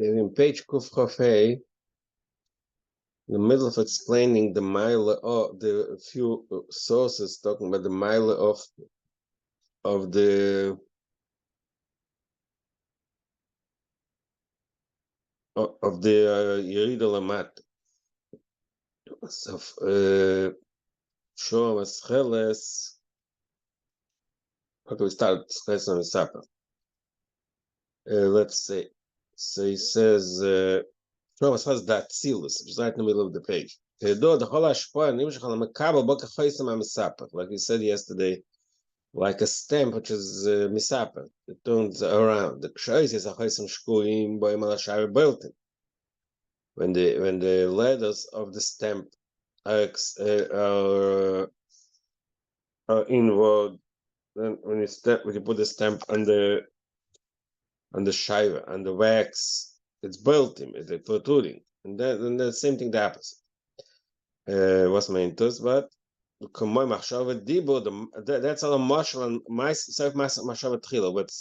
in page Kuf Chafei, in the middle of explaining the mile of the few sources talking about the mile of the Yerida Lamat. So Shor Mascheles. Okay, we start lesson with supper. Let's say. So he says Shor Mascheles that Silus, which is right in the middle of the page. Like we said yesterday, like a stamp which is misaper. It turns around. The kshois is a choisem shkuim boy malashari built in. When the letters of the stamp are inward, when you put the stamp on the shiur, on the wax, it's built in, it's protruding, and then the same thing the opposite. What's my interest, but that's all a marshal and my self mashava tchila. But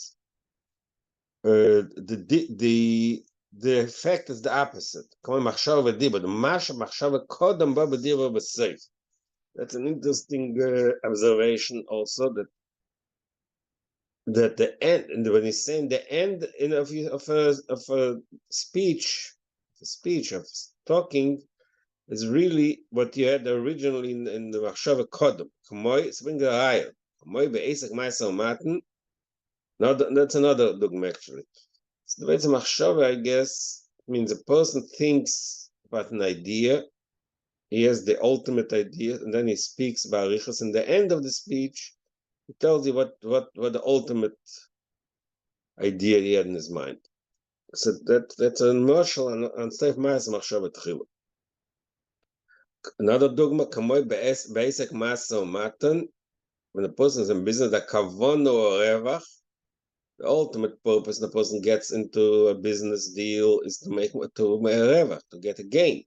the effect is the opposite. That's an interesting observation also, that the end, and when he's saying the end of a speech, of talking, is really what you had originally in the machshava kodem. Kamoy swing a higher. Kamoy be'esek ma'aseh maten. Now that's another dogma actually. So the way it's a machshava, I guess, means a person thinks about an idea. He has the ultimate idea, and then he speaks about richas. In the end of the speech, he tells you what the ultimate idea he had in his mind. So that's a marshal and Seif Ma'aseh machshava tchila. Another dogma, kamoy be'esek ma'aseh matan. When a person is in business, the kavon or revach, the ultimate purpose the person gets into a business deal is to make a revach, to get a gain.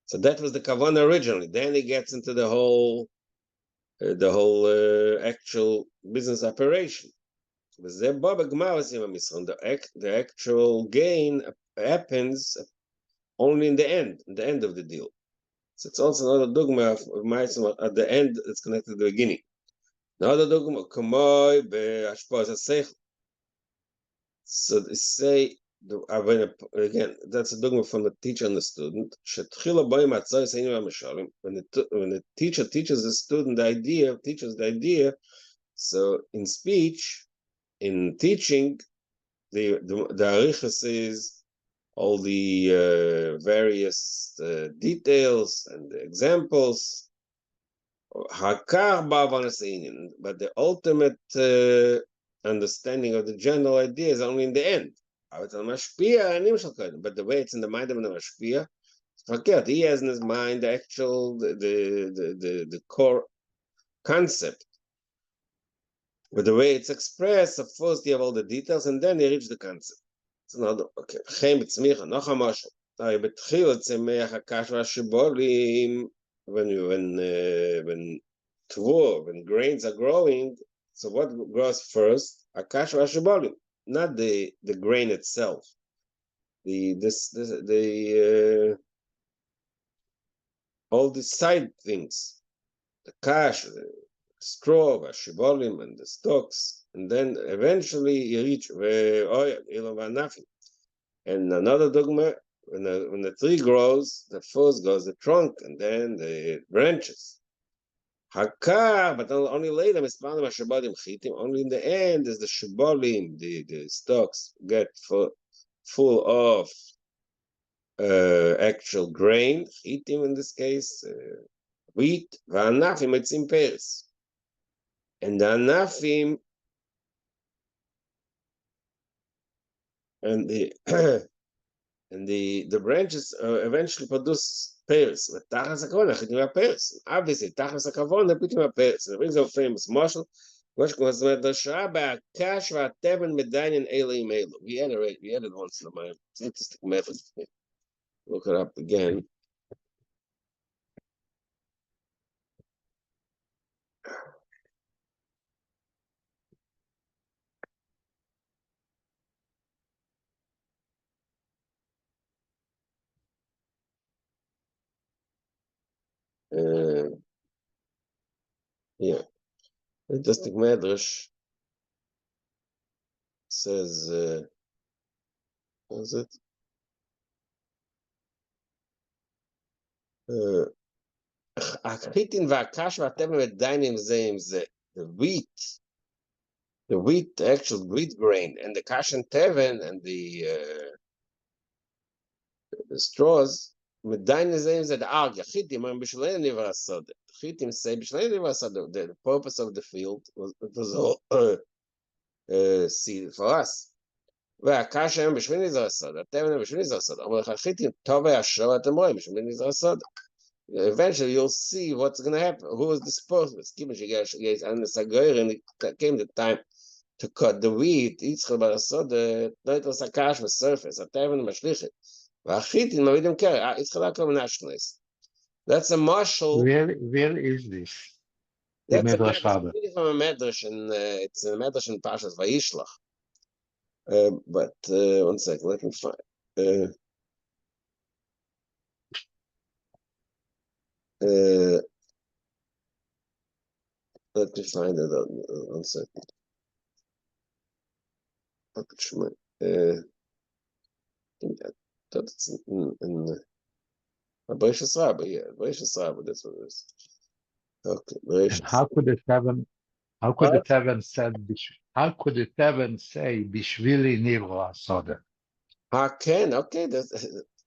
So that was the kavon originally. Then he gets into the whole actual business operation. The actual gain happens only in the end of the deal. So it's also another dogma of Ma'aseh at the end. It's connected to the beginning. Another dogma, kamoy be'ashpaz haseichel. So they say again, that's a dogma from the teacher and the student. When the teacher teaches the student the idea, so in speech, in teaching, the arichas is all the various details and the examples. But the ultimate understanding of the general idea is only in the end. But the way it's in the mind of the mashpia, he has in his mind the actual the core concept. But the way it's expressed, of course, you have all the details, and then you reach the concept. It's another okay. When grains are growing, so what grows first? Akash vashibolim, not the grain itself. All the side things, the kash, the straw, vashibolim, and the stalks, and then eventually you reach nothing. And another dogma, when the tree grows, the first goes the trunk, and then the branches. Hakar, but only later, only in the end is the shibolim, the stalks get full of actual grain, chitim in this case, wheat, v'anafim etzim peres. And the anafim and the and the branches eventually produce pears. Obviously, tachas hakavona pitim pears. It brings up famous marshal. We added once in a while. It's an interesting method. Look it up again. Yeah. Interesting Medrash says, what is it? Achitin v'akash v'atevim v'dainim zeim ze. The wheat, the actual wheat grain, and the kash and teven, and the straws, medainim zeim ze the arg. Achitim are b'shlein nivra soda. Achitim say b'shlein nivra soda. The purpose of the field was all seed for us. והקש היום בשביל נזר סוד, אתם בשביל נזר סוד, אבל חכיתם טוב והשור אתם רואים, בשביל נזר סוד. Eventually you'll see what's going to happen, who is disposed with. Given she and the Sagoyer, and it came the time to cut the wheat, Yitzchak bar Asod, no it was a kash with surface, a teven mashlichet. Vachitin mavidim kere, Yitzchak lakom nationalist. That's a marshal. Where is this? The That's a Medrash medrash. Rabbah. From a medrash, and it's a medrash in Pashas Vayishlach. But one second, let me find. Let me find it. One second. I thought it's in Bereshis Rabbah. Yeah, Bereshis Rabbah. That's what it is. Okay, And how could the Teven? How could the Teven said? How could the Teven say Bishvili Nivra Soda? Okay, that's,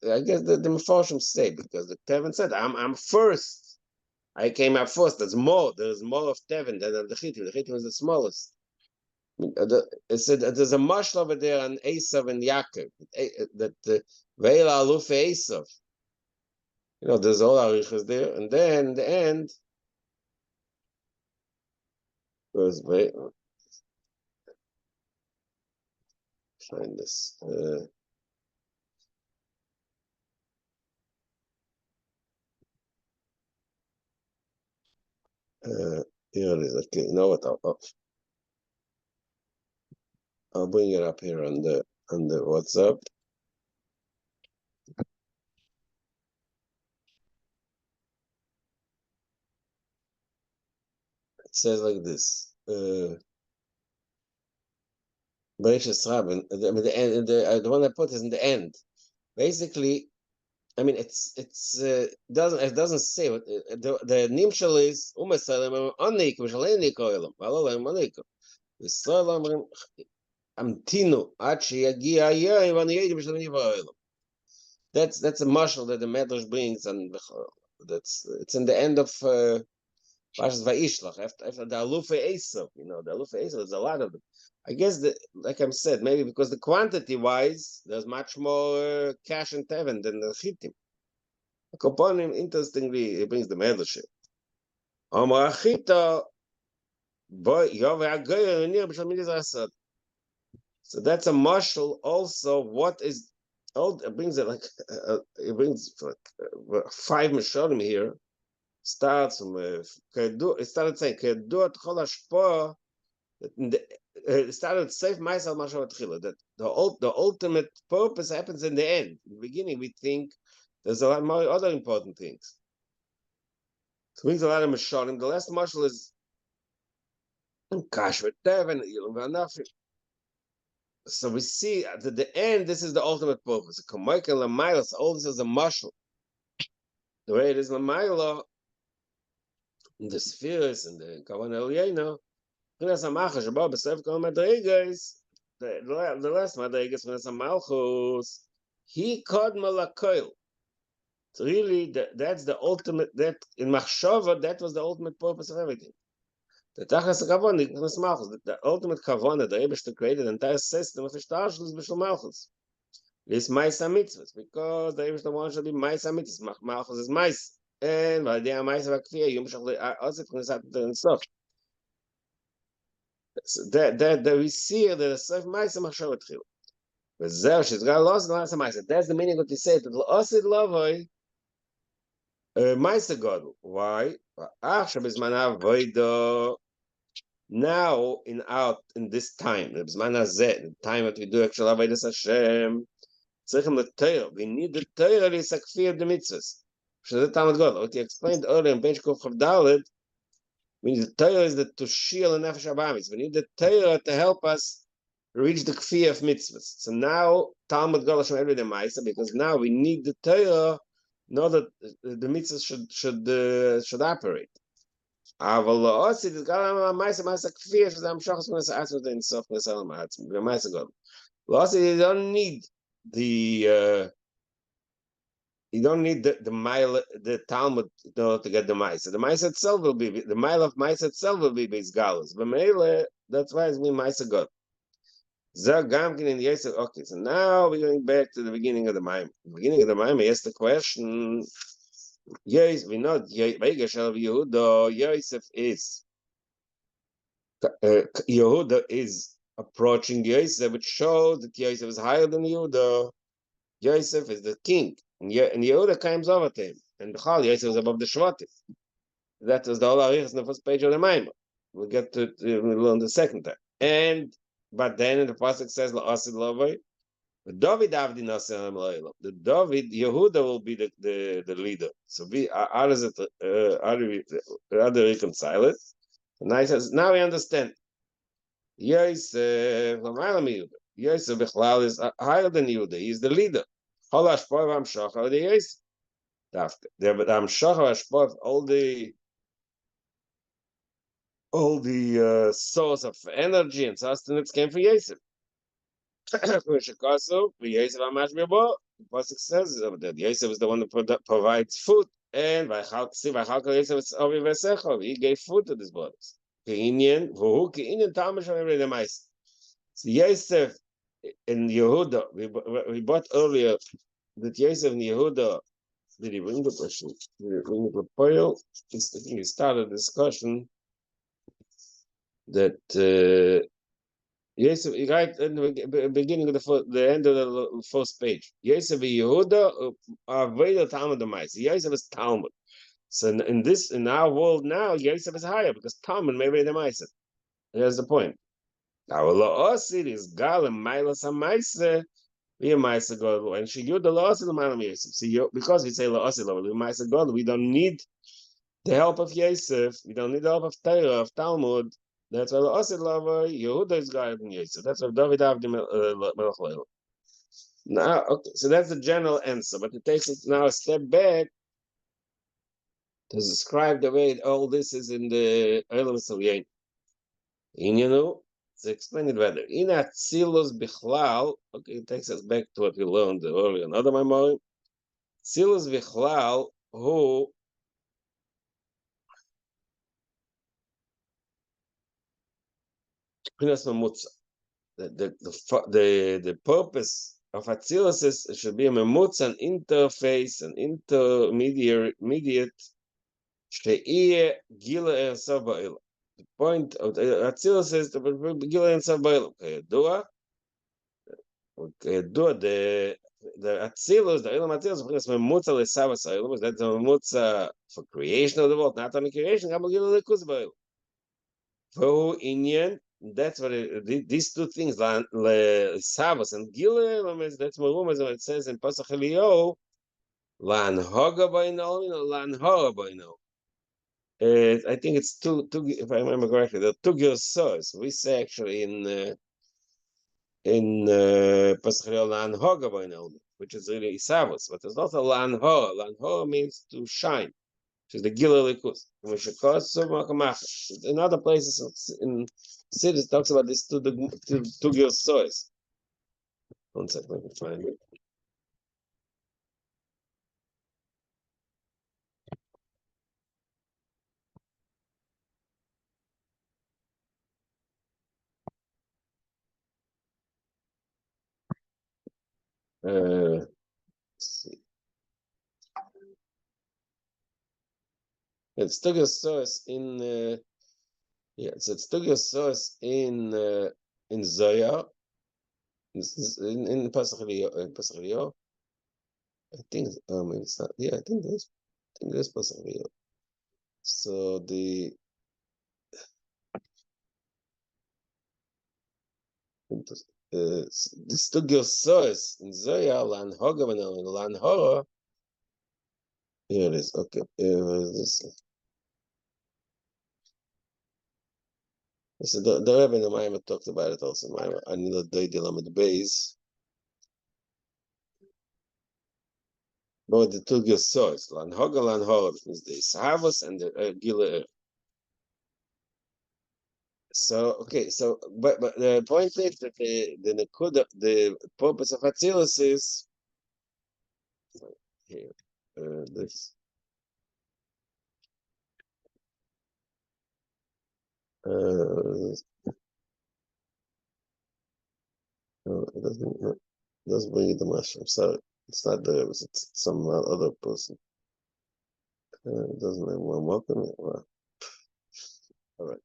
I guess the Mefarshim say, because the Tevin said, I'm first. I came up first. There's more of Tevin than the Chitim. The Chitim is the smallest. It said there's a mashal over there on Esav and Yaakov, that Ve'ela Aluf Esav. There's all arichas there, and then in the end, where's find this. Here it is. Okay, you know what? I'll bring it up here on the WhatsApp. It says like this. Bereshis Rabbah, the one I put is in the end. Basically, I mean, it doesn't say what the nimshal is. Umasalim anik v'shalenik oilam v'alolam anikum v'sralam amtinu ad sheyagia hayom v'ani yedi v'shalenik oilam. That's a mashal that the Medrash brings, and it's in the end of Pashas Vayishlach, after the Alufe Esav. The Alufe Esav, there's a lot of them. I guess like I said, maybe because the quantity wise, there's much more cash and teven than the chitim. Koponim, interestingly, he brings the Medrash. Amar Achita, so that's a marshal also. What is it brings it like it brings like 5 Mishalim here. Starts from it started saying it started safe myself that the ultimate purpose happens in the end. In the beginning, we think there's a lot more other important things. It brings a lot of Mishalim. The last marshal is Kash Teven. So we see at the end, this is the ultimate purpose. All this is a marshal. The way it is Lamaila, in the spheres and the Kavan Eliyahu, the last Madrigas, Malchus, he called Malakoil. So really, that's the ultimate, that in Machshava, that was the ultimate purpose of everything. The Tachas Kavon, the ultimate Kavon, the Rebbe created the entire system of Ishtarshel is Bishul Malchus. This Maisa Mitzvahs, because the Rebbe wants to be Maisa Mitzvahs, Malchus is Mais. And by the Maisa Vakfia, Yom Shachli, also Knesat and stuff. That we see that the Sef Maisa Machshava Tchil. וזהו, שסגר לא עושה מעשה מעשה. That's the meaning of the say, that לא עושה לבוי, מעשה גודל. Why? עכשיו בזמן העבודה, now in this time, בזמן הזה, the time that we do actual עבודת השם, צריכים לתאר, we need the תאר להסקפיר the mitzvahs. What you explained earlier in page Kuf Chav Dalet, we need the Torah is the Tushil and Nefesh Abamis. We need the Torah to help us reach the Kfiyah of mitzvahs. So now Talmud Gol Hashem every day Ma'isa, because now we need the Torah in order that the mitzvahs should operate. אבל לא עושה, זה גם המעשה כפי שזה המשוך את עצמו אינסוף נסל מעצמו, במעשה גודל. לא עושה, you don't need the mile, the Talmud in order to get the Maisa. The Maisa itself will be, the mile of Maisa itself will be based galus. But that's why it's mean Maisa God. Okay, so now we're going back to the beginning of the Maim. The beginning of the Maim, yes, the question, yes, we know, Yehuda, Yosef is, Yehuda is approaching Yosef, which shows that Yosef is higher than Yehuda. Yosef is the king. And Yehuda comes over to him. And Bechal, Yosef is above the Shvatim. That was the whole Arichas in the first page of the Maimah. We'll get to it, we'll learn the second time. But then in the Pasuk says, La'asid Lavoi, David Avdi Nasi Alam La'elam. The David, Yehuda will be the leader. So how does it, how do we reconcile it? And I says, now we understand. Yosef, Lamalam Yehuda. Yosef Bechlal is higher than Yehuda. He is the leader. All the source of energy and sustenance came from Yosef. The Pasuk says that Yosef is the one that provides food, and he gave food to these brothers. So Yosef in Yehuda, we bought earlier that Yosef and Yehuda, did he bring the question? Did he bring the poil? I think he started a discussion that Yosef, right in the beginning of the end of the first page, Yosef and Yehuda are very Talmud Demais. Yosef is Talmud. So in our world now, Yosef is higher because Talmud may be the Demais. Here's the point. Now, La'osid is Gal and Milas HaMaisa, we are Maisa God, and she the La'osid L'Malam Yosef. See, because we say La'osid Maisa God, we don't need the help of Yosef, we don't need the help of Torah, of Talmud. That's why La'osid Lava, Yehuda is God and Yosef. That's why David Avdi Melech Leil. Now, okay, so that's the general answer, but it takes us now a step back to describe the way all this is in the Eilam Salyain. To explain it better. In Atzilus Bichlal, okay, it takes us back to what we learned earlier. Another memory. Atzilus Bichlal, who the purpose of Atzilus is it should be a memutz, an interface, an intermediate. She'iyeh Gila Esav Ba'il. The point of the Atzilus is the Gila Esav Ba'il. The Atzilus, the Eilam Atzilus, is memutza lesavas Eilam. That's a memutza for creation of the world, not only creation. Gila Lekus Ba'il. For Inyan, that's what these two things, Savas and Gila, that's Marum, as it says in Pasach Eliyahu, Lan Hoga Ba'inol, Lan Hora Ba'inol. I think it's two, if I remember correctly, the two Girsos. We say actually in Pasach Lan Hoga Ba'inol, which is really Isavos, but there's not a Lan Hora. Lan Hora means to shine, which is the Gila Likus. In other places in cities, talks about this two Girsos. One second, let me find it. Let's see. It's two source in it's two source in Zoya in Pasach Eliyahu. I think maybe it's not. Yeah, I think there's Pasach Eliyahu. So this two source in Zoya Lan Hoga and Lan Hora Here it is. Okay. This is the Rebbe in the Maimah talked about it also. I need a day deal with the base. But the two Gilsois, Lan Hogel, Lan Horeb, means the Sahavos and the Gila. So okay, so but the point is that the purpose of Atzilus is here. This it doesn't bring it the mushroom. Sorry, it's not there. It's some other person. It doesn't have one welcome. Well, all right.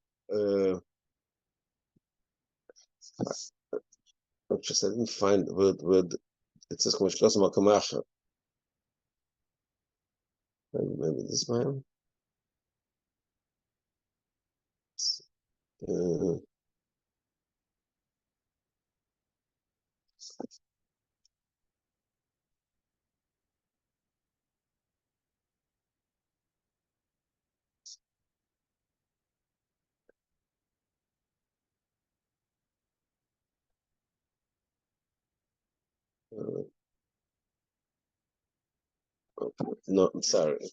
Just I didn't find the word. It says Kamashkos Makamacha. Maybe this one. No, I'm sorry. I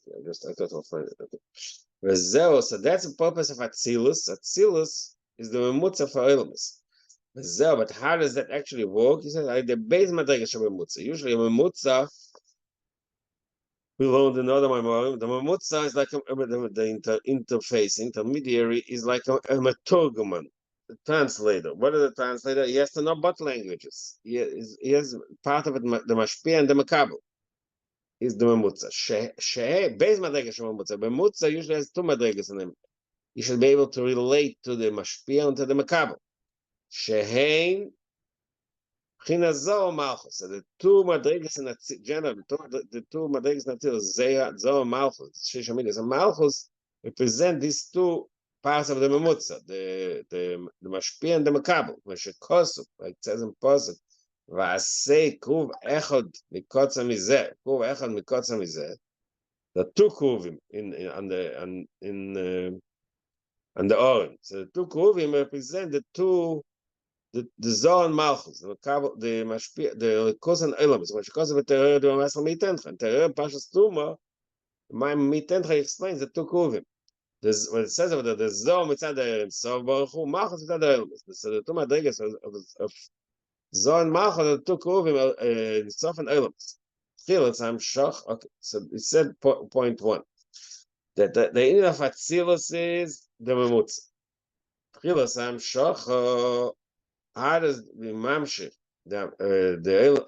thought I'll find it. Okay. So that's the purpose of Atzilus. Atzilus is the Memutza for Ilmus. But how does that actually work? He says, the base Madrega Memutza. Usually a Memutza, we learned in other Maimorim, the Memutza is like the interface, intermediary is like a Maturguman, the translator. What is the translator? He has to know both languages. He has part of it, the Mashpia and the Makabel. Is the memutza. Base madregas memutza. Memutza usually has two madregas in them. You should be able to relate to the mashpia and to the makabel. Shehein chinazo malchus. So the two madregas in the general, the two madregas in the zo malchus. Shishamidas and malchus represent these two parts of the memutza. The mashpia and the makabel. Meshikosu, like it says in Pasuk. ועשה כרוב אחד מקוצה מזה, כרוב אחד מקוצה מזה, the two kruvim on the orange. So the two kruvim represent the Zohar and Malchus, the Mashpia, the Kosan Elamis, which causes the Terror to Masal Mitencha. Terror Pashas Tuma, my Mitencha explains the two kruvim. When it says about the Zohar mitzad the so Baruch Hu Malchus mitzad the Elamis. So the two madrigas of Zon Malchus, the two Kruvim, Sof and Elamis. Chilas Am Shach. Okay, so it said point one that the inyan of Atzilus is the Memutza. Chilas Am Shach. How does the Mamshich the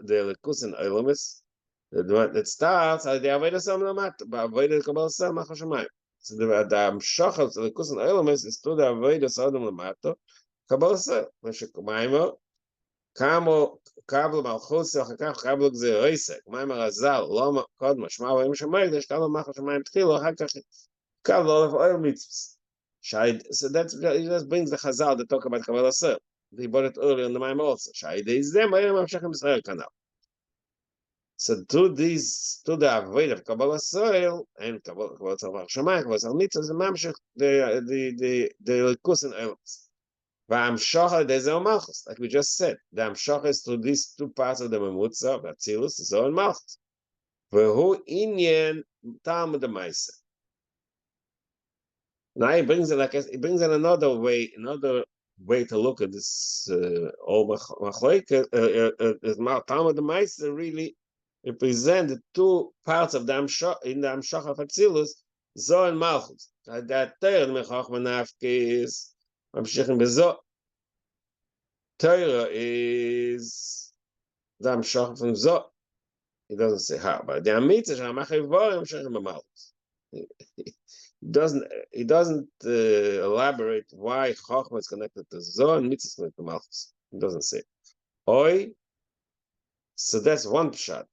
Lekus and Elamis that starts at the Avodah Sam Lamat, but Avodah Kabbalah Sam Machashamayim. So the Amshach of the Lekus and Elamis is to the Avodah Sam Lamat, Kabbalah Sam Machashamayim. Kamo kabel malchus אחר כך kabel גזיר עסק. מים הרז"ל לא קודם משמע והם שמיים כדי שתלו מחל שמיים תחילו אחר כך kabel of oil mitzvahs. So that just brings the Chazal to talk about Kabbalah Sir. They brought it earlier in the Maimon also. Is them Mamshechem Israel Canal. So to the avoid of Kabbalah soil and Kabbalah Shemayim, Kabbalah mitzvahs, and Mamshech the Likus and elements. V'amshocha dezel malchus, like we just said. The amshocha is through these two parts of the memutza, Atzilus, Zohar and Malchus. V'hu inyan Talmud Maisa. Now he brings it in another way to look at this Talmud Maisa really represent the two parts of the amshocha in the amshocha of Atzilus, Zohar and Malchus. That third mechach menafkis. Mamshechim bezo. Torah is the Amshach from Zo. He doesn't say how, but the Amitzah Shamachai Vorim Mamshechim b'Malchus. He doesn't elaborate why Chochmah is connected to Zo and Mitzvah is connected to Malchus. He doesn't say. Oi. So that's one pshat.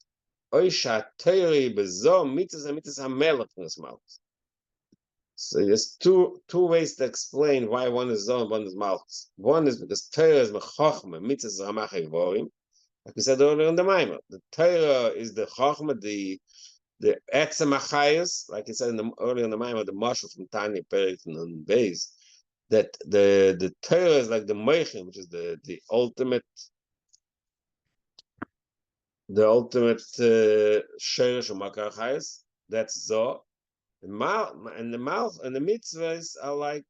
Oi shat Torah bezo Mitzvah and Mitzvah Hamelach from Malchus. So there's two ways to explain why one is Zohar and one is Malchus. One is because Torah is Mechochma, Mitzvah is Ramachai Vorim. Like we said earlier in the Maimah, the Torah is the Chochma, the the etzem achayus, like he said earlier in the Maimon, the marshal from Tanya Periton and Bays, that the Torah is like the Meichim, which is the ultimate Sheresh of Makar Chayus. That's Zoh. And the mitzvahs are like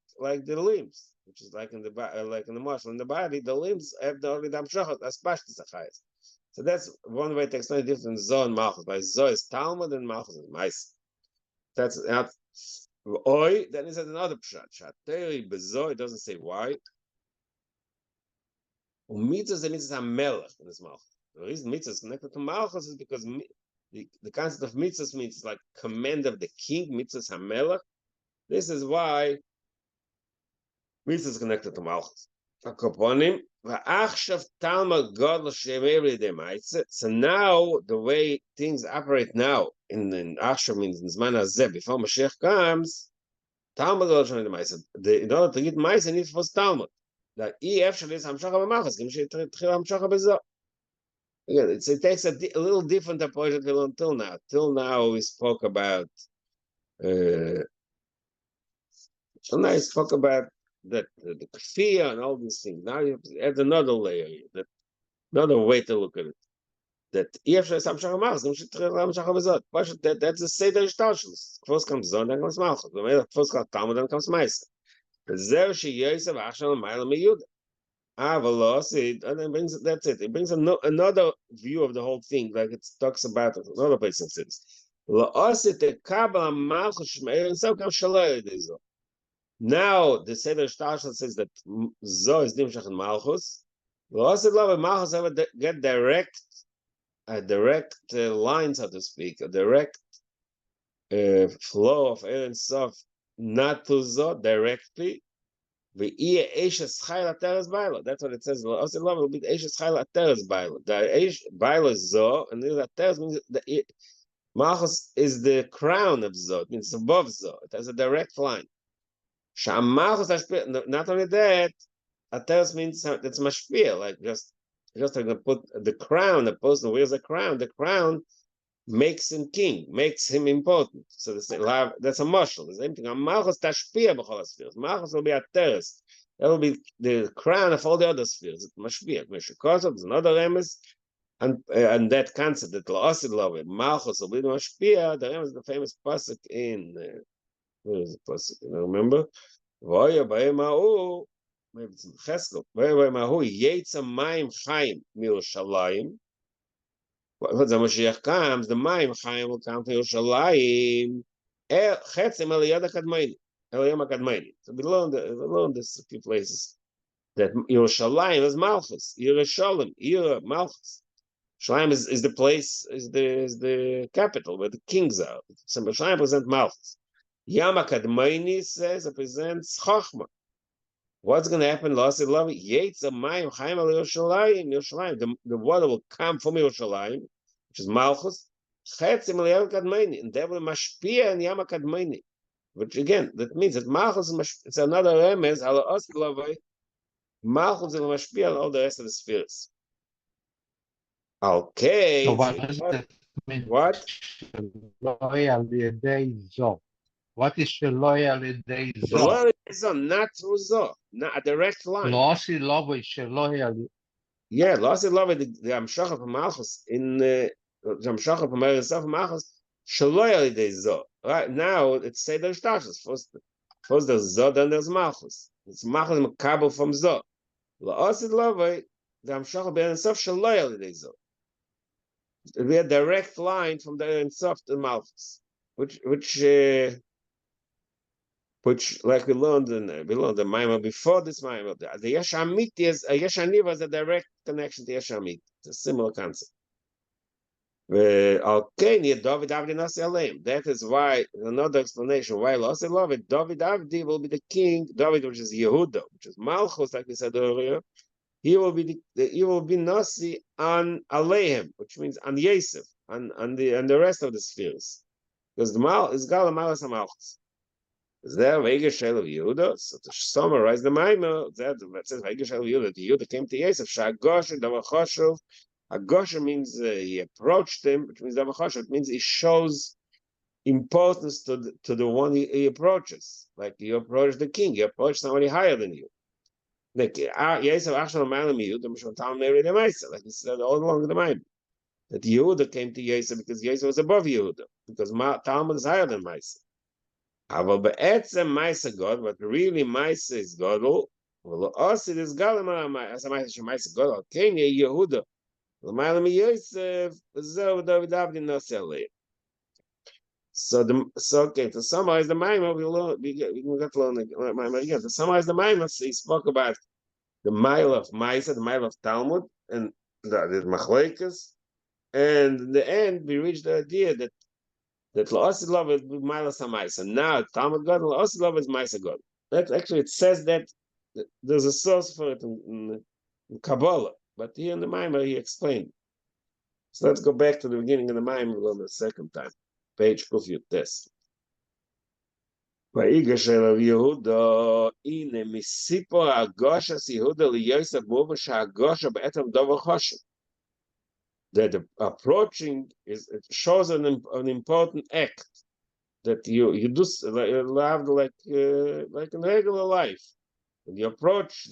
the limbs, which is like in the marshal. In the body, the limbs have the only damshachot as pashtus achayus. So that's one way to explain the difference Zoh and Malchus. By Zoh is Talmud and Malchus is Mais. That's not Oi. Then is another pshat. Shateri bezoh. It doesn't say why. Mitzvahs the mitzvahs are melech in this Malchus. The reason mitzvahs is connected to Malchus is because the concept of mitzvahs means like command of the king. Mitzvahs hamelech. This is why mitzvahs is connected to Malchus. Akoponim. So now the way things operate now in Achshav means in Zman Hazeh, before Mashiach comes, Talmud Gadol Shemei Demaisa. In order to get Maisa, it needs for Talmud. That EF is Hamshacha b'Malchus, Hamshacha b'Zoh. Again, it takes a little different approach until now. Till now, we spoke about. Till now, we spoke about that the kafir and all these things. Now you have to add another layer, another way to look at it. That that's the Seder Ishtalshelus. First comes Zon, then comes Malchus. First comes Talmud, then comes Meister. The Zer She Yosef Achshel Ma'ila Meyuda. And then that's it. It brings another view of the whole thing, like it talks about it. Another place in cities. Now the Seder Shtalshel says that Zoh is Dimshach and Malchus. Malchus ever get direct line, so to speak, a direct flow of Ein Sof, not to Zoh directly. That's what it says. Will be Eishes Chayla Ateres Baila. The Baila is Zoh, and the Ateres means the Malchus is the crown of Zoh. It means above Zoh. It has a direct line. Not only that, Ateres means it's mashpia, like just like to put the crown. The person who wears the crown makes him king, makes him important. So that's a mashal. The same thing. Malchus tashpia b'chol spheres. Malchus will be Ateres. That will be the crown of all the other spheres. It's mashpia. There's another remes, and that concept that la'asid love Malchus will be the mashpia. The remes is the famous pasuk in. Where is the pasuk? You remember? V'oya b'emahu. Maybe it's in Cheskel. V'oya b'emahu yetza mayim chayim mi'Yerushalayim. When the Mashiach comes, the mayim chayim will come to Yerushalayim. Chetzim eliyad hakadmayni. Eliyam hakadmayni. So we learned this a few places. That Yerushalayim is Malchus. Yerushalayim, Malchus. Yerushalayim is the place, is the capital where the kings are. So Yerushalayim represents Malchus. Yam HaKadmaini says it presents Chochmah. What's going to happen? Lasid Lavi Yetz Mayim Chaim Al Yerushalayim. The water will come from Yerushalayim, which is Malchus. Chetzim Al Yam HaKadmaini, and that will mashpia in Yam HaKadmaini. Which again, that means that Malchus is it's another remez. Al Lasid Lavi Malchus will mashpia on all the rest of the spheres. Okay. So what does that mean? What? Loyal Zoh. What is Sheloy Alidei Zoh? Sheloy Zoh, not through Zoh, not a direct line. Losi Lovo is Sheloy Alidei. Yeah, Losi Lovo, the Amshachah from Malchus, in the Amshachah from Malchus, Sheloy Alidei Zoh. Right now, it's Seder Shtashus. First there's Zoh, then there's Malchus. It's Malchus Makabel from Zoh. Losi Lovo, the Amshachah Ben Sof, Sheloy Alidei Zoh. It'll be a direct line from the Ein Sof to Malchus, which, like we learned the Maimah before this Maimah, the Yesh Amit is a Yesh Aniv has a direct connection to Yesh Amit. It's a similar concept. That is why another explanation why Losi love it. David Avdi will be the king. David, which is Yehuda, which is Malchus, like we said earlier. He will be Nasi on Alehem, which means on Yosef, on the rest of the spheres, because the Mal is Gal Malchus Malchus. Is there Vegeshel of Yehuda? So to summarize the Maimah, that says Vegeshel of Yehuda. The Yehuda came to Yosef. Shagosher Davachoshev. Agosher means he approached him, which means Davachoshev. It means he shows importance to the one he approaches. Like you approach the king, you approach somebody higher than you. Like Yosef actually like he said all along the Bible, that Yehuda came to Yosef because Yosef was above Yehuda, because Talmud is higher than Maisa. Aber be'etzem Maisa God, but really Maisa is Godel. Well, also this Galim as a Maisa God, Kenya Yehuda. L'mayla mi Yosef, zeh R'Dovid Olidort nosei alei. So okay, to summarize the Maimon, we can get to learn the Maimon again. To summarize the Maimon, he spoke about the mile of Maisa, the mile of Talmud, and the Machlekes, and in the end, we reached the idea that La'asid Love is Mila Samaisa. Now, Talmud God, La'asid Love is Maisa God. That actually, it says that there's a source for it in Kabbalah, but here in the Maimon, he explained. So let's go back to the beginning of the Maimon the second time. Page Kufyut Tes. ויגש אליו יהודה, הנה מסיפור הגושס יהודה ליוסף מובן שהגושה בעצם דבר חשוב. That the approaching it shows an important act that you do like in regular life. When you approach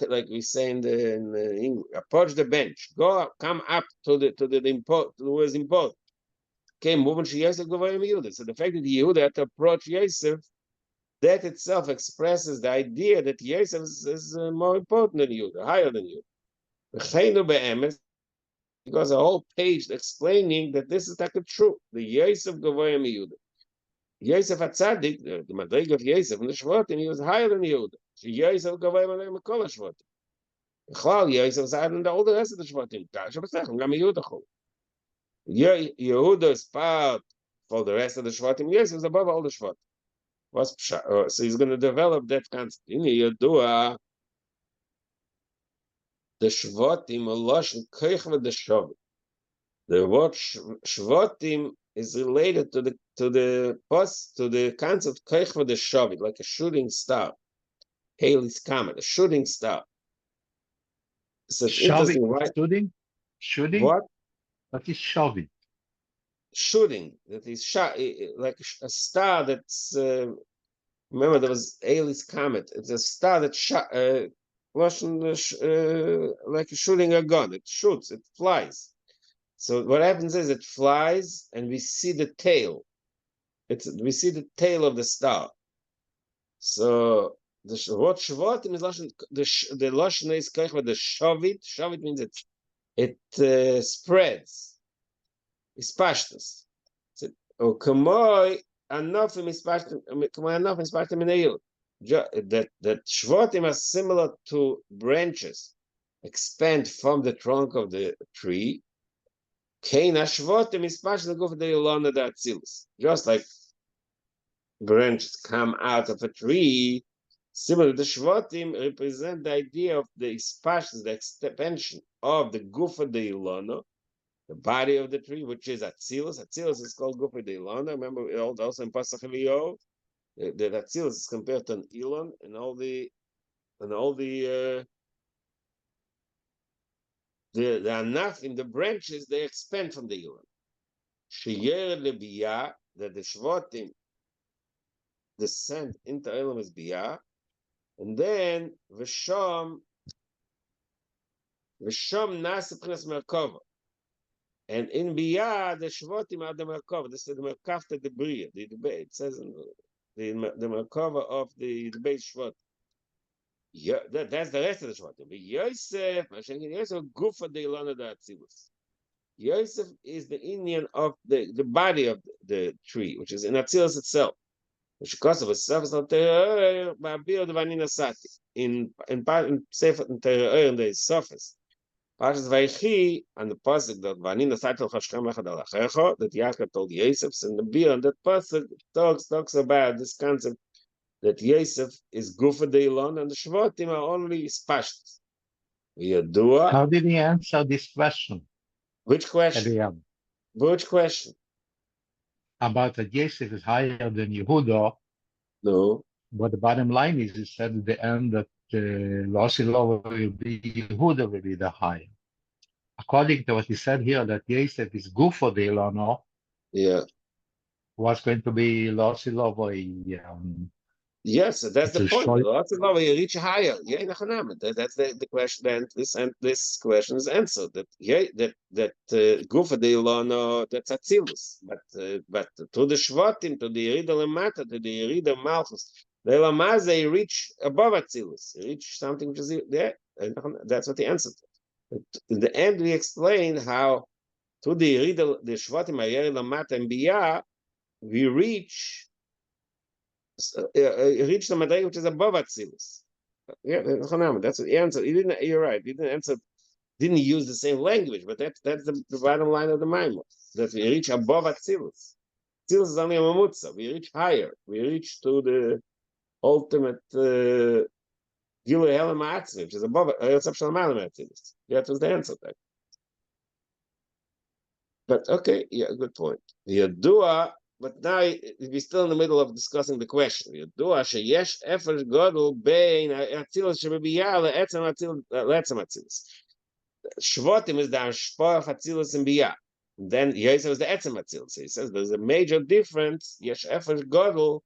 like we say in English, approach the bench, come up to the important, who is important. Okay, moving to Yosef Gavoyim Yehuda. So the fact that Yehuda had to approach Yosef, that itself expresses the idea that Yosef is more important than Yehuda, higher than Yehuda. Because a whole page explaining that this is like true. The Yosef Gavoyim Yehuda. Yosef HaTzadik, the Madrig of Yosef and the Shvatim, he was higher than Yehuda. Yosef Gavoyim Yehuda Kol HaShvatim. Chlal Yosef is higher than all the rest of the Shvatim. Gam Yehuda Chol. Yehuda is part for the rest of the Shvatim. Yosef is above all the Shvatim. So he's going to develop that concept. In Yedua, the Shvatim Loshen Koich the Shavit. The word Shvatim is related to the concept Koich the Shavit, like a shooting star. Haley's comet, a shooting star. So it's interesting, right? Shooting? What? What is Shavit? Shooting. That is shot like a star that's. Remember, there was Haley's comet. It's a star that shot. Like shooting a gun. It shoots. It flies. So what happens is it flies, and we see the tail. We see the tail of the star. So what Shvatim is lashon, the lashon is koich with the shavit. Shavit means it spreads. It's pashtus. So kamoi anofim is pashtus. Kamoi anofim is pashtus minayil. That Shvatim are similar to branches, expand from the trunk of the tree. Just like branches come out of a tree, similarly, the Shvatim represent the idea of the expansion, the expansion of the Gufa de Ilana, the body of the tree, which is Atzilus. Atzilus is called Gufa de Ilana. Remember, also in Pasach Eliyov, that Atzilus is compared to an Elon, and all the anaf in the branches, they expand from the Elon. Shiur lebiyah, that the Shvatim descend into Elam is biyah, and then Visham nasa p'chinas merkava, and in biyah the Shvatim are the merkava. This is the merkavta the bria. It says in the merkava of the base Shvat. Yeah, that's the rest of the Shvatim. But Yosef gufa de ilana da Atzilus. Yosef is the Indian of the body of the tree, which is in Atzilus itself. Which because of a surface of Terror, Babir Vanina Sati. In Sefer Terror in the surface. Parshas Vaychi, and the pasuk that Vanina Sati Chashkam Echad Al Achecho, that Yaakov told Yosef, and the beer, and that pasuk talks about this concept that Yosef is Gufa Deilon, and the Shvatim are only Spashtas. How did he answer this question? Which question? Which question? About that Yosef is higher than Yehuda. No. But the bottom line is, he said at the end that Losilo will be Yehuda will be the higher. According to what he said here, that Yosef is Gufo de Ilano. Yeah. was going to be Lossy Lovoy. Yes, that's It's the a point. short. Lots of love, you reach higher. Yeah, that's the question. And this question is answered. That yeah, that Gufa de Ilano, that's Atzilus. But to the Shvatim, to the Yerida Lamata, to the Yerida Malchus, the Lamaz, they reach above Atzilus. They reach something which is there. And that's what the answer. In the end, we explain how to the Yerida, the Shvatim, Yerida Lamata, and Biyah, we reach the Madrega which is above Atzilus. Yeah, that's the answer. He didn't. You're right. He didn't answer. Didn't use the same language, but that's the bottom line of the Maimon. That we reach above Atzilus. Atzilus is only a mamutza. We reach higher. We reach to the ultimate Gilui Helam Atzmi, which is above Yosef Shalmanim Atzilus. That was the answer. But okay, yeah, good point. Yadua, but now we're still in the middle of discussing the question. Yadua sheyesh efer gadol bein atzilus shebebiyah le'etzem atzilus. Shvatim is the ashpah of atzilus and biyah. Then Yosef is the etzem atzilus. He says there's a major difference. Yesh efer gadol,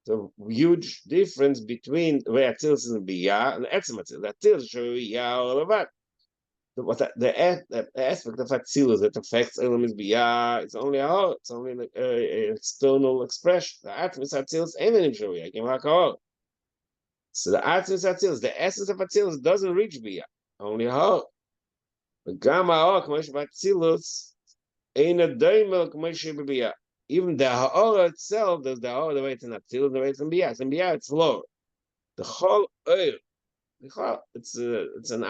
the huge difference between where atzilus and biyah and etzem atzilus. Atzilus shebebiyah or levat. The aspect of Atzilus that affects elements biyah, it's only a heart, it's only an external expression. The Atmis Atzilus ain't an imshuri, I can like a So the Atmis Atzilus, the essence of Atzilus doesn't reach biyah, only a heart. But Gamma Ha'or, K'mosh Atzilus, ain't a daimel K'mosh biyah. Even the Ha'or itself, there's the Ha'or, the way it's in Atzilus, the way it's in biyah. In biyah, it's lower. The whole oil, it's an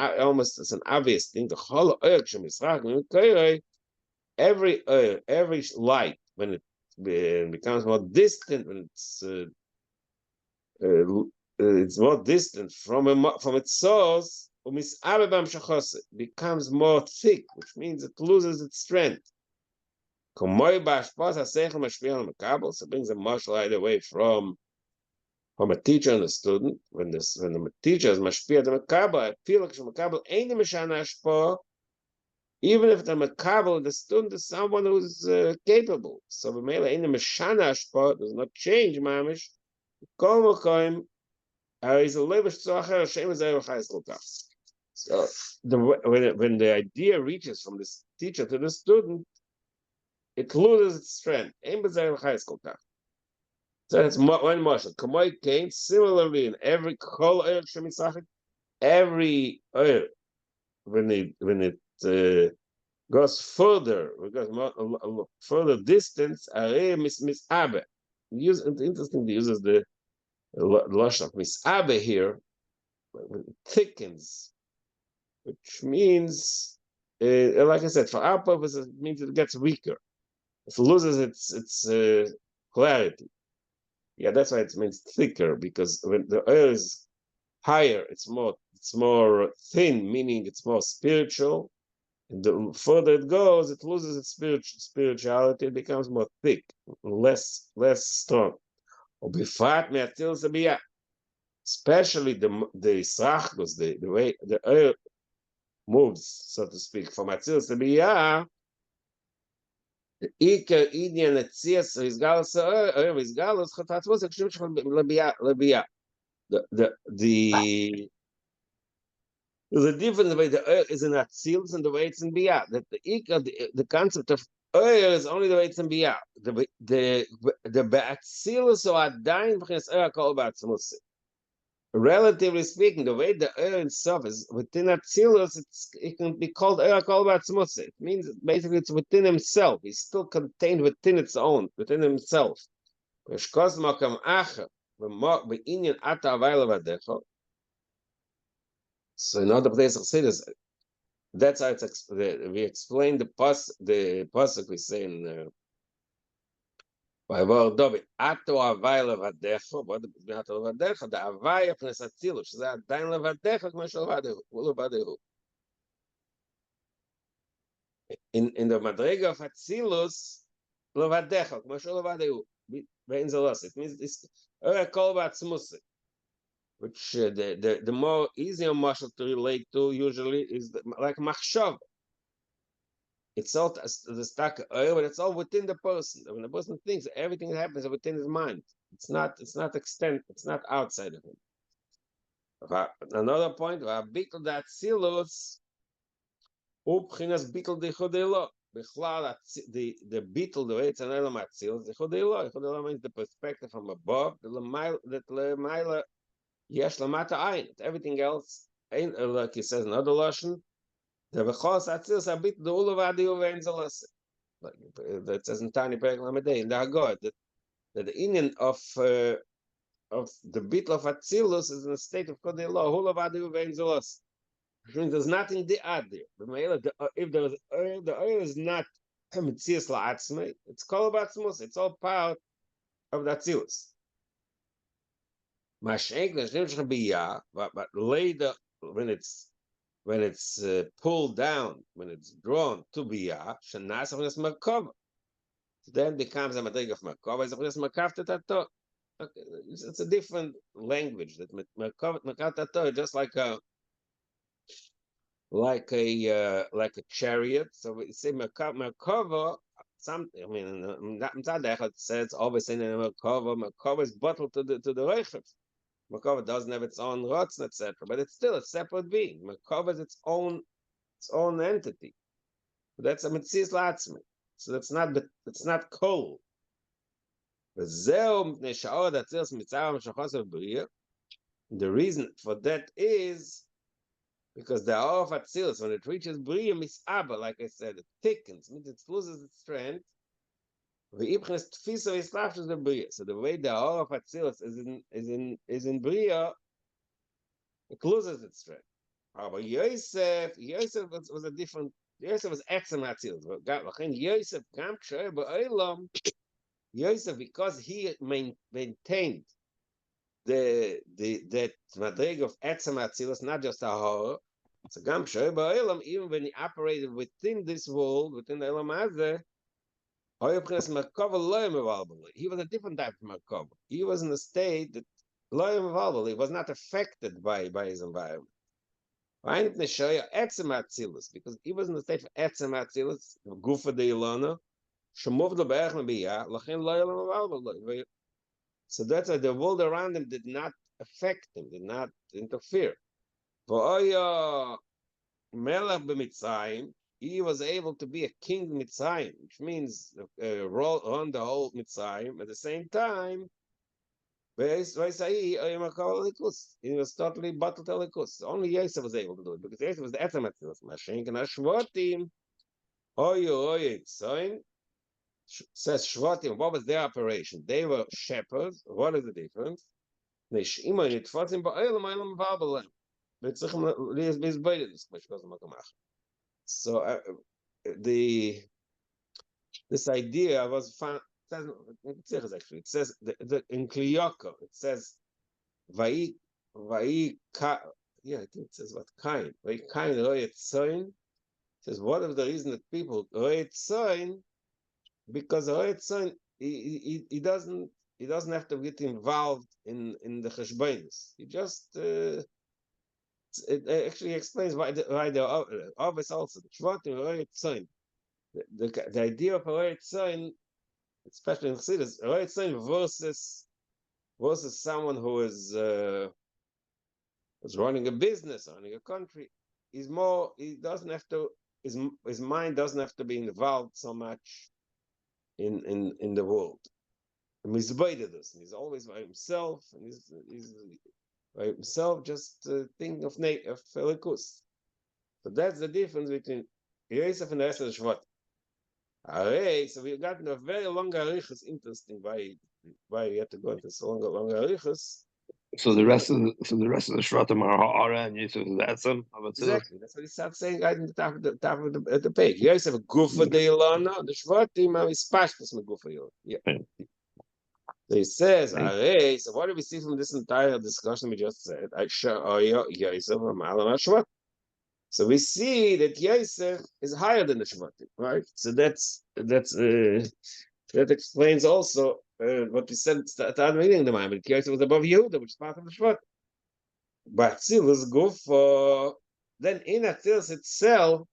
obvious thing. The whole every light when it becomes more distant, when it's more distant from its source, becomes more thick, which means it loses its strength. So it brings a martial light away from a teacher and a student. When the teacher is mashpia the makabel, I feel like makabel ain't the mishana ashpa, even if the makabel, the student is someone who's capable. So the mele ain't the mishana ashpa does not change mamish. Kol mokoim is a levish tzocher Hashem is erochayis lokach. So when the idea reaches from this teacher to the student, it loses its strength. Ein b'zeh erochayis lokach. So that's one marshal. Kamoi came similarly in every kol oil shemisachik, every oil when it goes further, because further distance, misabe. Interesting, he uses the lush of misabe here, it thickens, which means, like I said, for our purposes, it means it gets weaker. It loses its clarity. Yeah, that's why it means thicker, because when the oil is higher, it's more thin, meaning it's more spiritual. And the further it goes, it loses its spirituality, it becomes more thick, less strong. Especially the Israchus, the way the oil moves, so to speak, from Atzilus to Biyah, the Iker Indian Etzias Rizgalus Rizgalus Chotatzvus Ekshim Lebiyah. The difference the way the oil is in Atzilus and the way it's in Biyah. That the concept of oil is only the way it's in Biyah. The Atzilus or Adain v'chines oil kol ba'atzmus. Relatively speaking, the way the oil itself is within Atzilus, it can be called oil kol ba'atzmus. It means basically it's within himself. He's still contained within its own, within himself. V'shkos makam acher v'inyan ata avayla v'adecho. So in other places, that's how we explain the pasuk we say in by R'Dovid Olidort what the ato levadecho, the avaya pnes atzilus, שזה עדיין levadecho כמו שלבדהו. In the madrega of atzilus levadecho כמו שלבדהו, ואין זה לא, it means this kol ba'atzmus, which the more easier muscle to relate to usually is like machshav. It's all the stack, but it's all within the person. When the person thinks, everything that happens within his mind. It's not extent. It's not outside of him. Another point, bittul that silus, upchinas bittul de chodelo. The bittul, the way it's an element silus, the chodelo. Chodelo means the perspective from above. The lemaila yesh lamata ayin. Everything else, like he says in other lashon, the v'chos atzilus abit the ulavadi uvenzelas. Like that says in Tani Perek Lamed in the Haggadah that the Indian of the bitl of Atzilus is in a state of Kodelo, Hulavadi Uvenzelos. Which means there's nothing to add there. If there is oil, the oil is not Mitzias La'atzmei, it's Kol Batzmus, it's all part of the Atzilus. But later, when it's pulled down, when it's drawn to Biyah, Shanasach is Merkava. Then becomes a madrig of Merkava. It's a different language. That Merkava, just like a chariot. So we say Merkava. It says obviously in Merkava is bottled to the Reichev. Merkava doesn't have its own rots, etc. But it's still a separate being. Merkava is its own entity. That's a Metzias Latzmi. So it's not cold. The reason for that is because the hour of Atzilus, when it reaches Bria Misaba, like I said, it thickens, means it loses its strength. So the way the hour of Atzilus is in Bria, it loses its strength. But Yosef was a different. Yosef was Etzem Atzilus. Yosef Gam Kshoy Ba'olam. Yosef, because he maintained that madrig of etzem atzilus, not just a horror. So gam shoy ba'olam, even when he operated within this world, within the elam hazeh, he was a different type of merkava. He was in a state that he was not affected by his environment. Because he was in the state of etzem atzilus, gufa de ilana. So that's why the world around him did not affect him, did not interfere. He was able to be a king Mitzrayim, which means run the whole Mitzrayim. At the same time, he was totally bottled elikus. Only Yosef was able to do it because Yosef was the Etamatzilas. Mashenk and Ashvatim. Says Shvatim, what was their operation? They were shepherds. What is the difference? So this idea was found. Actually, it says in Kliyoko, it says I think it says what kind. Kain royet soin. It says what is the reason that people royet soin? Because royet soin he doesn't have to get involved in the cheshbonos. He just it actually explains why the obvious also the shvatim royet soin. The idea of royet soin, especially in Chassidus, royet soin versus someone who is running a business, running a country, he doesn't have to, his mind doesn't have to be involved so much in the world. He's always by himself, and he's by himself, just thinking of Elikus. So that's the difference between Yosef and the rest of the Shvat. So we've gotten a very long arichas. Interesting why we have to go into so long arichas. So the rest of the Shvatim are Ha'ara and Yosef is Etzem. Exactly. That's what he starts saying right in the top of the page. Yosef Gufa de Ilana, the Shvatim is Pashtus Megufa Yosef. Yeah. So he says, so what do we see from this entire discussion we just said? So we see that Yosef is higher than the Shvatim, right? So that explains also what we said at the beginning of the moment. Yosef was above Yehuda, which is part of the Shvatim. But Atzilus Gufa, then in Atzilus itself,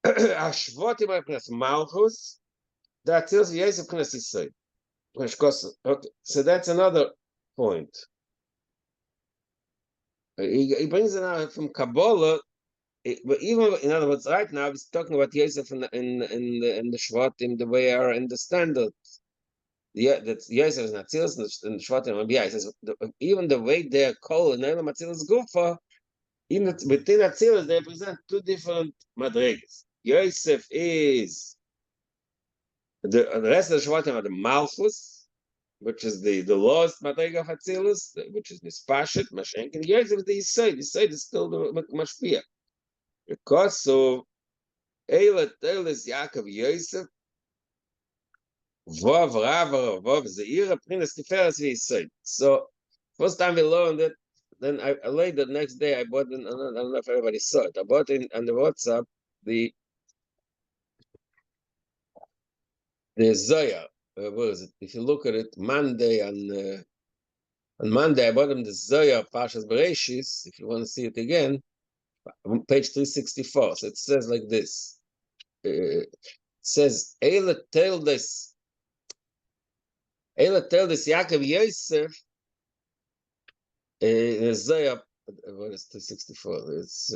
Ashvotim Prince Malchus, that tells Yosef Prince Yisrael. Okay, so that's another point. He brings it out from Kabbalah, but even in other words, right now he's talking about Yosef in the Shvatim, the way I understand it. Yeah, that Yosef is Natzilus and the Shvatim. Yeah, he says even the way they're called in Elam Natzilus Gufa, even within Natzilus they represent two different madrigas. Yosef is the rest of the Shvatim are the Malchus, which is the lowest madriga of Hatzilus, which is Mispashet, Mashenkin. Yosef is the Yisod. Yisod is still the Mashpia. Because so Eila Telis Yaakov Yosef, Vav Rava, Vav Zeira, Prinas Tiferes Yisod. So first time we learned it, then I later the next day I bought it, I don't know if everybody saw it. I bought it on the WhatsApp, the Zoya. What is it? If you look at it, Monday on Monday I bought him the Zoya Pashas Bereshis. If you want to see it again, on page 364. So it says like this. It says Eila Telis Yaakov Yosef. Zoya. What is 364? It's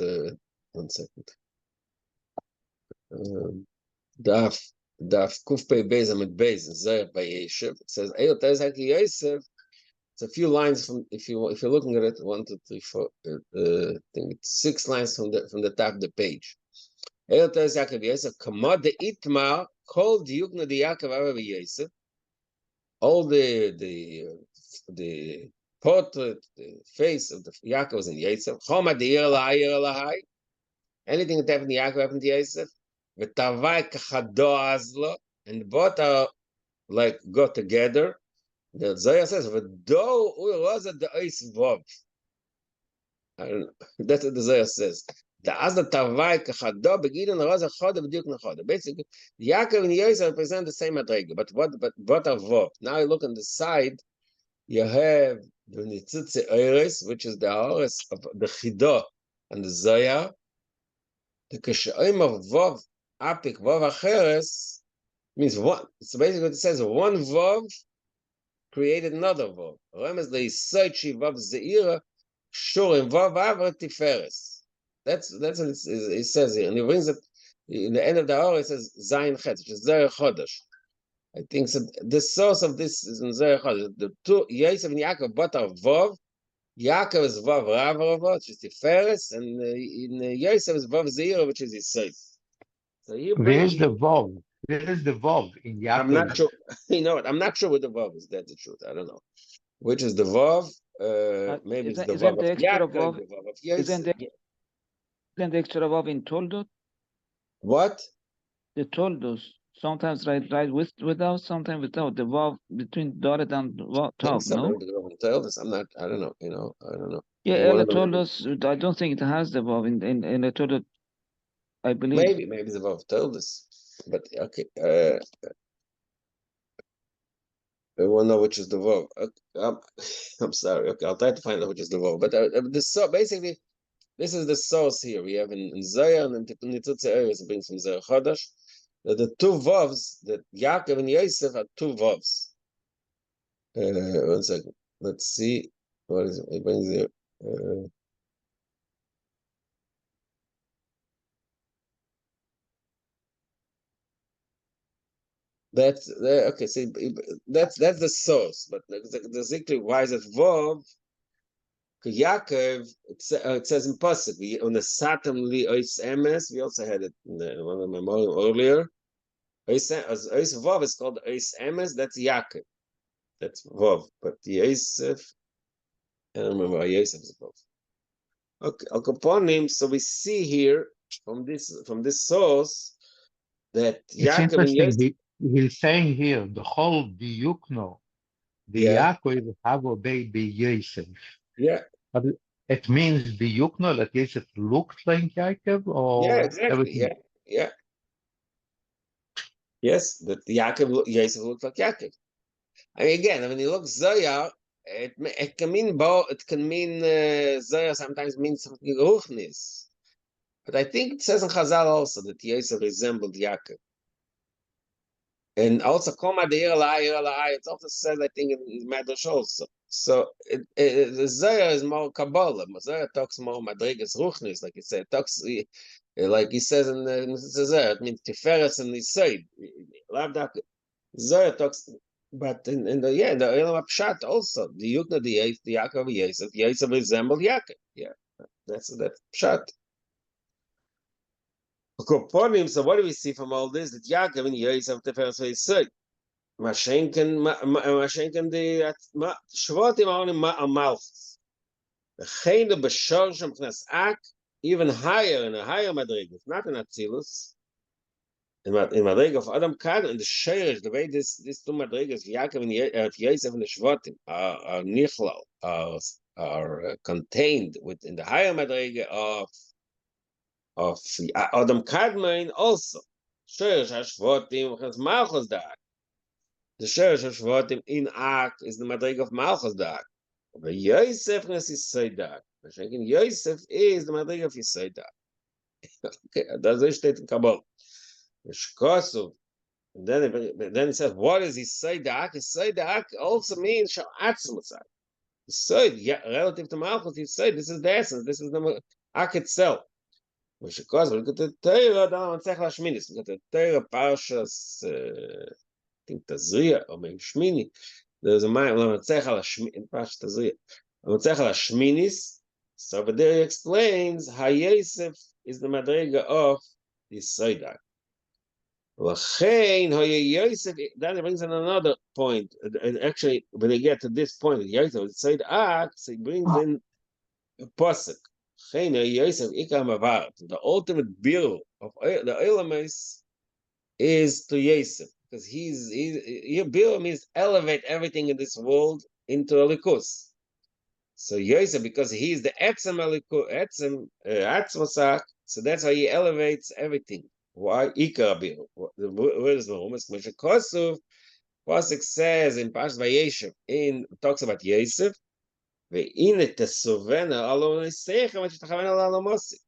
1 second. Daf Kufpei Beis Amid Beis Zoya by Yeshiv. It says Eila Telis Yaakov Yosef. It's a few lines from if you're looking at it, 1, 2, 3, 4. I think it's 6 lines from the top of the page. Eila Telis Yaakov Yosef. Kamad the Itmar called Yukna the Yaakov Arav Yosef. All the portrait, the face of the Yaakov was in Yosef. Choma the Lahai. Anything that happened to Yaakov happened to Yosef. V'tavai kachado azlo, and both are like go together. The Zohar says, "V'do u'roza the ois vov." That's what the Zohar says. The azla tavai kachado begidon roza choda b'diuk nachoda. Basically, Yaakov and Yosef represent the same madrega, but what are vov? Now you look on the side. You have the nitzitze oiris, which is the oris of the chido and the Zohar. The kashaim of vov apik vov acheres means one. So basically, it says one vov created another vav. Remember the Yisochi vav zeira shurim vav avra tiferes. That's what it says here, and he brings it in the end of the hour. It says zayin chet, which is zera chodesh. I think so. The source of this is in zera chodesh. The two Yosef and Yaakov both are vav. Yaakov is vav rava, which is tiferes, and in Yosef is vav zeira, which is Yisoch. So he brings. Where is the Vav in Yaakov? I'm not sure. You know what? I'm not sure what the vav is. That's the truth. I don't know. Which is the Vav? Maybe it's the Vav of Yaakov, the Vav of Yosef. Isn't the extra Vav in Toldot? What? The Toldos sometimes write without, sometimes without. The Vav between dotted and top, no? I'm not, I don't know, I don't know. Yeah, Ella Toldos, I don't think it has the Vav in the Toldot, I believe. Maybe the Vav told us. But, okay. I won't know which is the Vav. I'm sorry. Okay, I'll try to find out which is the Vav. But basically, this is the source here. We have in Zohar and in Nitzutze areas, it brings from Zohar Chodesh, that the two Vavs, that Yaakov and Yosef are two Vavs. 1 second. Let's see. What is it? It brings here. That's okay. See, that's the source. But exactly why is it Vav? Yaakov, it says in Pasuk, on the Satam li ois emes. We also had it in one of my memorial earlier. Ois Vav is called ois emes. That's Yaakov. That's Vav. But Yosef, I don't remember. Yosef is Vav. Okay, Al Kaponim. So we see here from this source that Yaakov and Yosef. He's saying here the whole Biyukno, the Yaakov have obeyed the Yosef. Yeah. But it means Biyukno that Yosef looked like Yaakov, or yeah, exactly. Everything? Yeah. Yes, that Yosef looked like Yaakov. I mean, again, when you look Zohar, it can mean both. It can mean Zohar sometimes means something ruchnis. But I think it says in Chazal also that Yosef resembled Yaakov. And also, Koma de it also says, I think, in Medrash also. So the Zohar is more Kabbalah. Zohar talks more Madrigas Ruchnis, like he said. Talks like he says in the Zohar. It means Tiferes and Nisoid. Zohar talks, but in the Elam Pshat also the Yukna the Yaakov Yosef resembled Yaakov. Yeah, that's Pshat. So what do we see from all this? That Yaakov and Yosef Tiferes Nisoid. Mashenken the Shvotim are Malchus. The Chayne B'Shorshim Knas Ak, even higher in a higher Madrigas, not in Atzilus. In Madrigas of Adam Kad and the Sheirish, the way this two Madrigas, Yaakov and Yosef and the Shvotim are Nichlal, are contained within the higher Madriga of Adam Kadmain also. Sheirish HaShvotim Knas Malchus Dak. The Sheresh of Shvatim in Ak is the Madrig of Malchus Dak. But Yosef is Yisai Dak. Yosef is the Madrig of Yisai Dak. Okay, that's steht in Kabbalah. And then it says, what is Yisai Dak? Yisai Dak also means Sha'atzmasak. Yisai, relative to Malchus, Yisai, this is the essence, this is the Ak itself. Because we look at the Torah, down on Tzech Lashminis. We look at the Torah, Parshas, think Tazria or maybe Shmini. There's a mind Lamatzech al Shmini in Pash Tazria. Lamatzech al Shminis. So over there he explains how Yosef is the Madrega of the Seidak. Lachein Yosef. Then he brings in another point. And actually, when they get to this point, Yosef is Seidak, so he brings in a pasuk. Lachein Yosef ikam avar. The ultimate bill of the Elamis is to Yosef. Because your bill means elevate everything in this world into a likus. So Yosef, because he's the etzem atzmasak, so that's how he elevates everything. Why ikar bill? Where is the humus? Moshe Kosov, Pasuk says in Pash Vayeshev, talks about Yosef. Ve'ine tesuvena alo niseicha v'shtachavena alo mosi.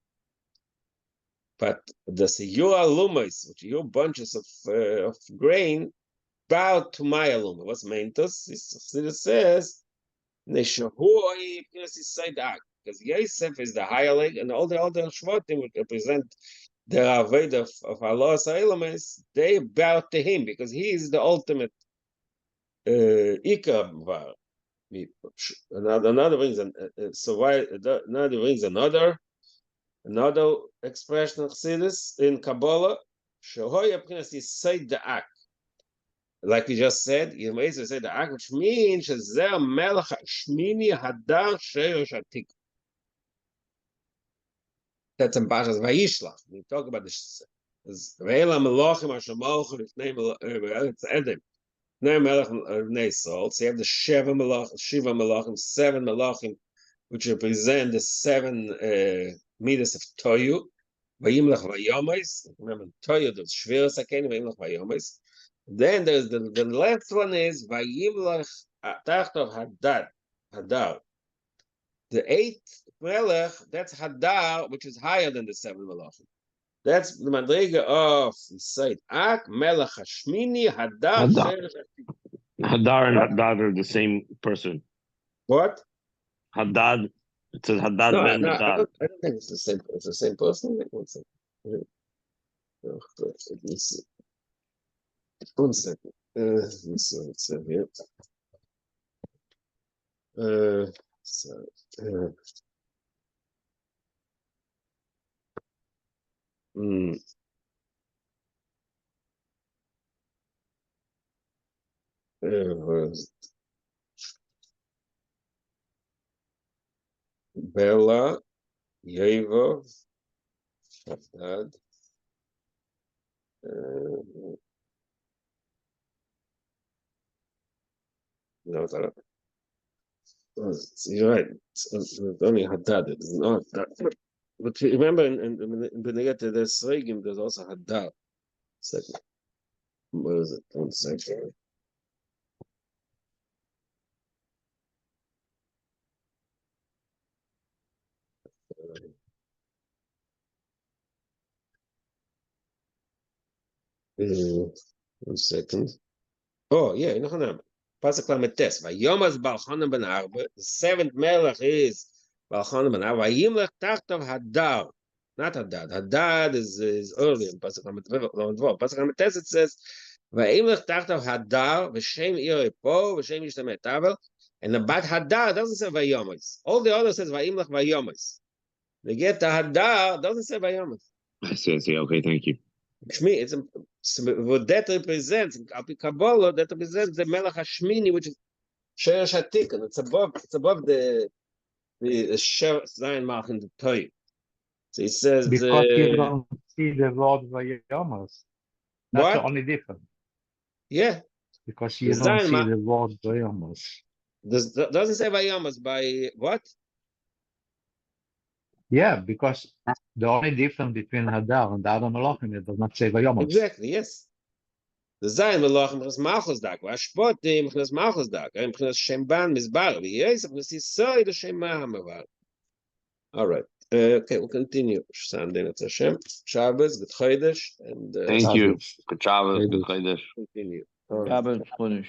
But the shiur alumos, which are your bunches of grain, bow to my aluma. What's mentos? It says, because Yosef is the higher leg, and all the other Shvatim would represent the Raved of Allah's elements, they bow to him because he is the ultimate Ikar. Another brings another expression of Chassidus in Kabbalah. Shehoya Prince is Seid Da'ak. Like we just said, you may say the Ak, which means Shazer Melech Shmini Hadar Sheir Shatik. That's in Pashas Vayishlach. We talk about this. Ve'ela Melochim Hashemochim, its name it's Edem. Name Melech Nesol. So you have the Shiva Melachim, 7 Melachim, which represent the 7 meters of Toyu. Vayimlech Vayomes. Remember, Toyu, the Shviras Aken, Vayimlech Vayomes. Then there's the last one is Vayimlech Tachtov Hadar. The 8th Melech, that's Hadar, which is higher than the 7 Melachim. That's the Madriga of Said Ak, Melech Hashmini, Hadar. Hadar and Hadad are the same person. What? Hadad. It says Hadad ben Hadad. I don't think it's the same. It's the same person. One second. Let me see. 1 second. Let me see what it says here. Bella, Yeva, Hadad. No, you're right. It's only Hadad. It's not that. But remember, when they get to the Sregim, there's also Hadad. Second. What is it? 1 second. 1 second. Oh, yeah, noch ein Name. Pasuk Lamed Tes. Vayomas Balchanan ben Arba. The 7th melech is Balchanan ben Arba. Vayimlech Tachtov Hadar. Not Hadad. Hadad is early in Pasuk Lamed Vav. Pasuk Lamed Tes it says, Vayimlech Tachtov Hadar. V'shem Ir Po. V'shem Yishtameh Tavel. And about Hadar doesn't say Vayomas. All the others says Vayimlech Vayomas. They get to Hadar doesn't say Vayomas. I see. Okay, thank you. It's what that represents, Kabbalah, that represents the Melech Hashmini, which is Sheresh HaTikun. It's above the Sheresh Zayin Malach in the Torah. So he says Because you don't see the word Vayomas. That's what? the only difference. Yeah, Because you The don't Zayin see Ma- the word Vayomas. doesn't say Vayomas by what? Yeah, because the only difference between Hadar and the other Malachim, it does not say Vayomas. Exactly, yes. The Zayin Malach Mechnas Malchus Dak, Vashpotim Mechnas Malchus Dak, Mechnas Shemban Mizbar, V'yesach V'sisoi the Shema HaMavar. All right. Okay, we'll continue. Sunday, Netz Hashem. Shabbos, Good Chodesh, and Thank you. Shabbos. Good Shabbos. Good Chodesh. Chodesh. continue. Shabbos Chodesh.